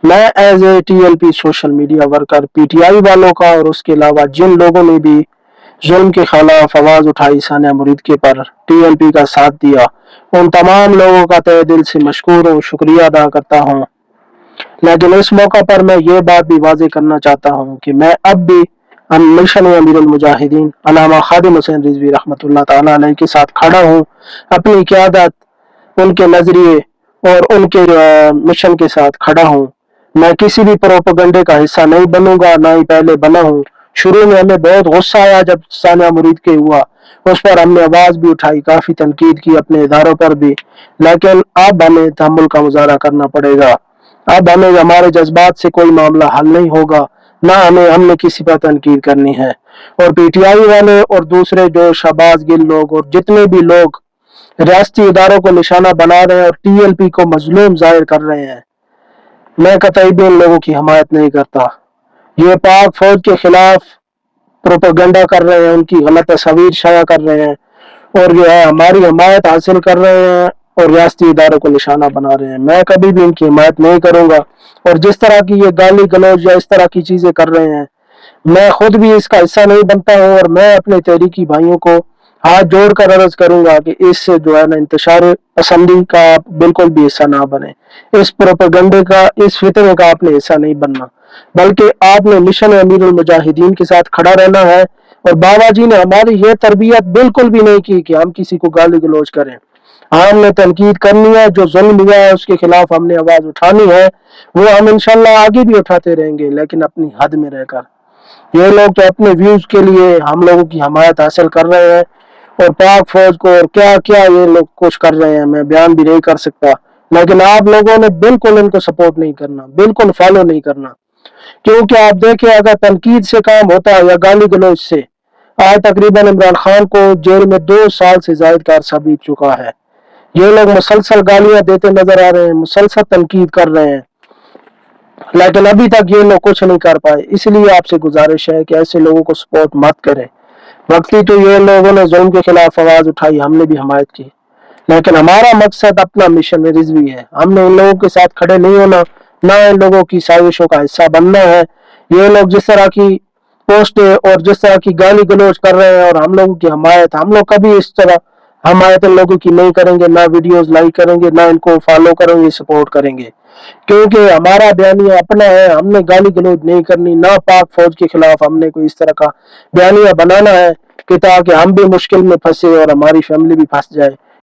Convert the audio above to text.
मैं as a TLP social media worker PTI वालों का और उसके अलावा जिन लोगों ने भी जुल्म के खिलाफ आवाज उठाई सानिया मुरीद के पर टीएलपी का साथ दिया, उन तमाम लोगों का तहे दिल से मशकूर हूँ, शुक्रिया अदा करता हूँ। लेकिन इस मौका पर मैं ये बात भी वाजे करना चाहता हूँ कि मैं अब भी मिशन अमीरुल मुजाहिदीन अल्लामा खादिम हुसैन रिजवी रहमतुल्लाह ताला अलैह के साथ खड़ा हूँ। अपनी क़यादत, उनके नजरिए और उनके मिशन के साथ खड़ा हूँ। मैं किसी भी प्रोपेगेंडे का हिस्सा नहीं बनूंगा, ना ही पहले बना हूँ। शुरू में हमें बहुत गुस्सा आया जब सानिया मुरीद के हुआ, उस पर हमने आवाज भी उठाई, काफी तनकीद की अपने इदारों पर भी, लेकिन अब हमें तहम्मुल का मुजाहरा करना पड़ेगा। अब हमें हमारे जज्बात से कोई मामला हल नहीं होगा, ना हमने किसी पर तनकीद करनी है। और पीटीआई वाले और दूसरे जो शहबाज गिल लोग और जितने भी लोग रियासती इदारों को निशाना बना रहे हैं और टीएलपी को मजलूम जाहिर कर रहे हैं, मैं कतई भी उन लोगों की हमायत नहीं करता। ये पाक फौज के खिलाफ प्रोपेगेंडा कर रहे हैं, उनकी गलत तस्वीर शाया कर रहे हैं और जो है हमारी हमायत हासिल कर रहे हैं और रियासती इदारों को निशाना बना रहे हैं। मैं कभी भी उनकी हिमायत नहीं करूंगा। और जिस तरह की ये गाली गलौज या इस तरह की चीजें कर रहे हैं, मैं खुद भी इसका हिस्सा नहीं बनता हूँ और मैं अपने तहरीकी भाइयों को हाथ जोड़कर अर्ज करूंगा कि इस जो है ना इंतशार पसंदी का बिल्कुल भी हिस्सा ना बने। इस प्रोपेगेंडे का, इस फितने का आपने हिस्सा नहीं बनना, बल्कि आपने मिशन अमीरुल मुजाहिदीन के साथ खड़ा रहना है। और बाबा जी ने हमारी ये तरबियत बिल्कुल भी नहीं की कि हम किसी को गाली गलौज करें। हमने तनकीद करनी है, जो जुल्म हुआ है उसके खिलाफ हमने आवाज उठानी है, वो हम इंशाल्लाह आगे भी उठाते रहेंगे, लेकिन अपनी हद में रहकर। ये लोग तो अपने व्यूज के लिए हम लोगों की हमायत हासिल कर रहे हैं और पाक फौज को और क्या क्या ये लोग कुछ कर रहे हैं, मैं बयान भी नहीं कर सकता। लेकिन आप लोगों ने बिल्कुल इनको सपोर्ट नहीं करना, बिल्कुल फॉलो नहीं करना, क्योंकि आप देखें अगर तनकीद से काम होता है या गाली गलौज से, आज तकरीबन इमरान खान को जेल में 2 साल से ज्यादा का अरसा बीत चुका है। ये लोग मुसलसल गालियां देते नजर आ रहे हैं, मुसलसल तनकीद कर रहे हैं, लेकिन अभी तक ये लोग कुछ नहीं कर पाए। इसलिए आपसे गुजारिश है कि ऐसे लोगों को सपोर्ट मत करें। वक्ती तो ये लोगों ने जुल्म के खिलाफ आवाज उठाई, हमने भी हमायत की, लेकिन हमारा मकसद अपना मिशन रिजवी है। हमने इन लोगों के साथ खड़े नहीं होना, ना इन लोगों की साजिशों का हिस्सा बनना है। ये लोग जिस तरह की पोस्टें और जिस तरह की गाली गलौज कर रहे हैं और हम लोगों की हमायत, हम लोग कभी इस तरह हमायत इन लोगों की नहीं करेंगे, ना वीडियोस लाइक करेंगे, ना इनको फॉलो करेंगे, सपोर्ट करेंगे, क्योंकि हमारा बयानिया अपना है। हमने गाली गलौज नहीं करनी, ना पाक फौज के खिलाफ हमने कोई इस तरह का बयानिया बनाना है कि ताकि हम भी मुश्किल में फंसे और हमारी फैमिली भी फंस जाए।